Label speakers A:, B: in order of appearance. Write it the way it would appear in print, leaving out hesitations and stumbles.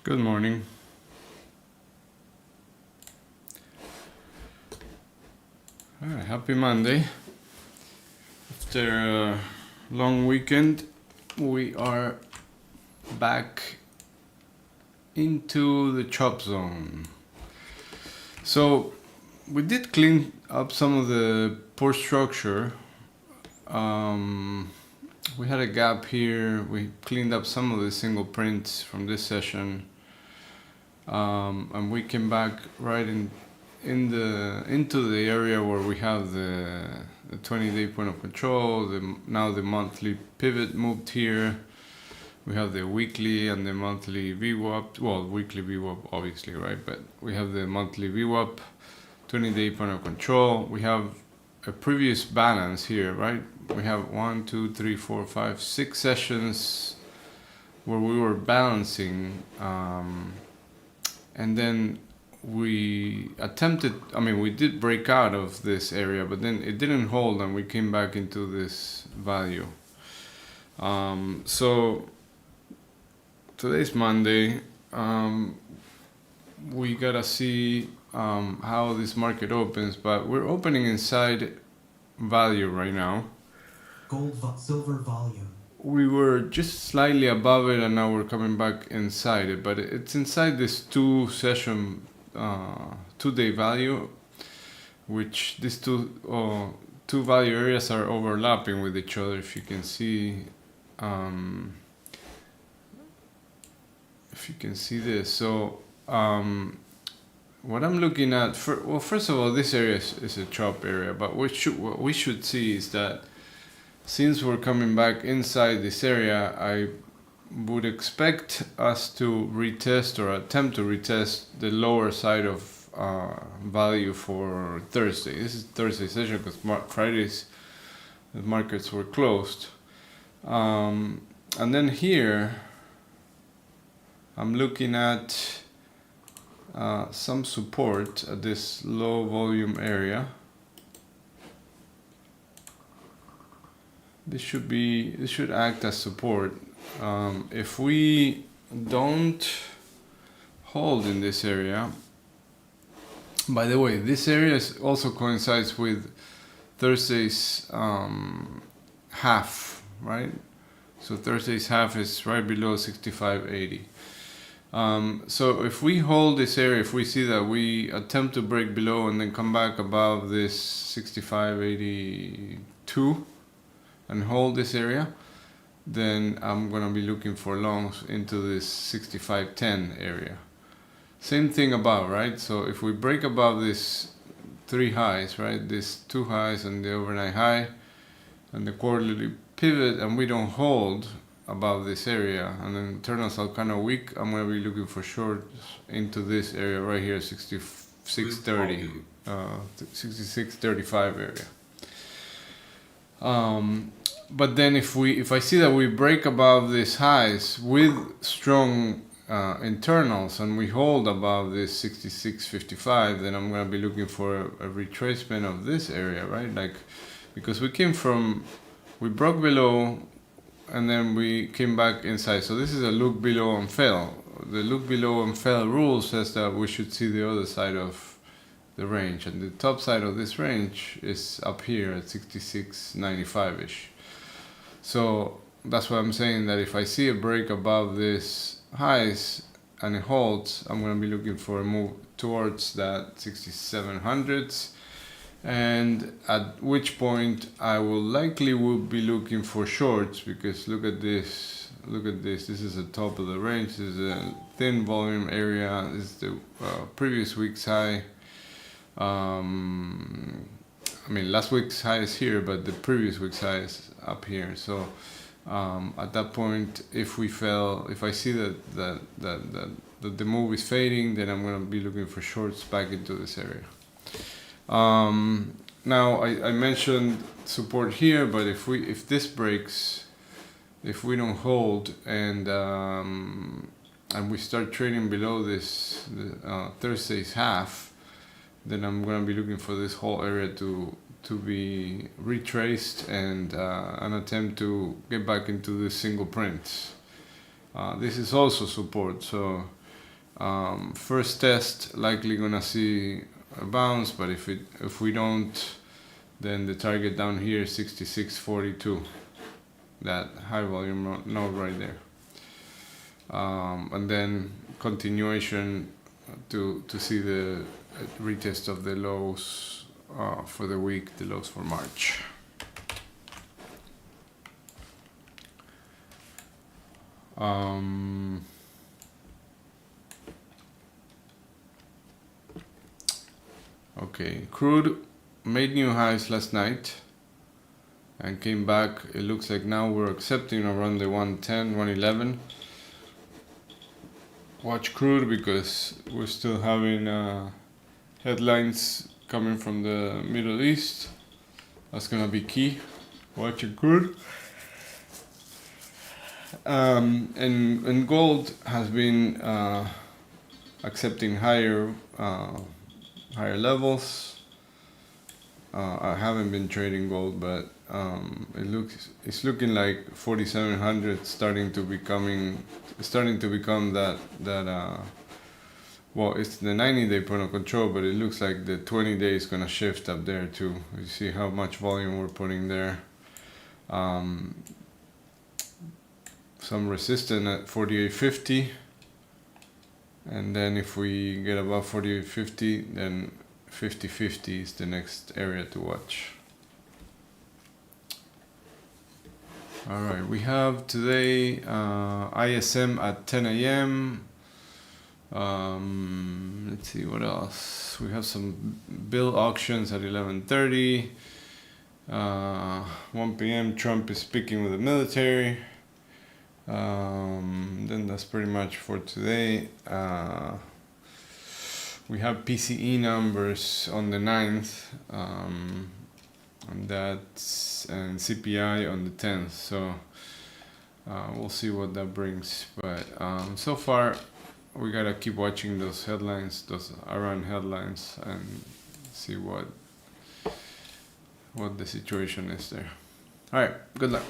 A: Good morning. Happy Monday. After a long weekend, we are back into the chop zone. So we did clean up some of the poor structure. We had a gap here. We cleaned up some of the single prints from this session. And we came back right into the area where we have the 20-day point of control. Now the monthly pivot moved here. We have the weekly and the monthly VWAP. Well, weekly VWAP obviously, right? But we have the monthly VWAP, 20-day point of control. We have a previous balance here, right? We have 1, 2, 3, 4, 5, 6 sessions where we were balancing. And then we did break out of this area, but then it didn't hold and we came back into this value. So today's Monday. We gotta see how this market opens, but we're opening inside value right now.
B: Silver volume. We
A: were just slightly above it and now we're coming back inside it, but it's inside this two day value, which these two value areas are overlapping with each other. If you can see this. So what I'm looking at first of all, this area is a chop area, but what we should see is that since we're coming back inside this area, I would expect us to retest or attempt to retest the lower side of value for Thursday. This is Thursday session because Fridays the markets were closed. And then here I'm looking at some support at this low volume area. This should act as support. If we don't hold in this area, by the way, this area also coincides with Thursday's half, right? So Thursday's half is right below 65.80. So if we hold this area, if we see that we attempt to break below and then come back above this 65.82 and hold this area, then I'm gonna be looking for longs into this 65.10 area. Same thing above, right? So if we break above this three highs, right? This two highs and the overnight high and the quarterly pivot, and we don't hold above this area, and then internals are kind of weak, I'm gonna be looking for shorts into this area right here, 66.30, 66.35 area. But then if I see that we break above these highs with strong internals and we hold above this 66.55, then I'm going to be looking for a retracement of this area, right? Like, because we broke below and then we came back inside. So this is a look below and fell. The look below and fell rule says that we should see the other side of the range, and the top side of this range is up here at 66.95-ish. So that's why I'm saying that if I see a break above this highs and it holds, I'm going to be looking for a move towards that 6700s, and at which point I will likely be looking for shorts, because look at this, this is the top of the range, this is a thin volume area, this is the previous week's high. Last week's high is here, but the previous week's high is up here. So at that point, if I see that the move is fading, then I'm going to be looking for shorts back into this area. Now I mentioned support here, but if this breaks, if we don't hold and we start trading below this Thursday's half, then I'm going to be looking for this whole area to be retraced and an attempt to get back into the single prints. This is also support, so First test, likely gonna see a bounce, but if we don't, then the target down here is 66.42, that high volume node right there, and then continuation to see the retest of the lows for the week, the lows for March. Okay, crude made new highs last night and came back. It looks like now we're accepting around the 110, 111. Watch crude because we're still having headlines coming from the Middle East. That's gonna be key. Watching crude. And gold has been accepting higher levels. I haven't been trading gold, but it's looking like 4,700 starting to become that well, it's the 90-day point of control, but it looks like the 20-day is gonna shift up there too. You see how much volume we're putting there. Some resistance at 48.50, and then if we get above 48.50, then 50.50 is the next area to watch. All right, we have today ISM at 10 a.m. Let's see what else. We have some bill auctions at 11:30. 1 p.m. Trump is speaking with the military. Then that's pretty much for today. We have PCE numbers on the 9th, and CPI on the 10th. So we'll see what that brings. But so far, we gotta keep watching those headlines, those Iran headlines, and see what the situation is there. All right, good luck.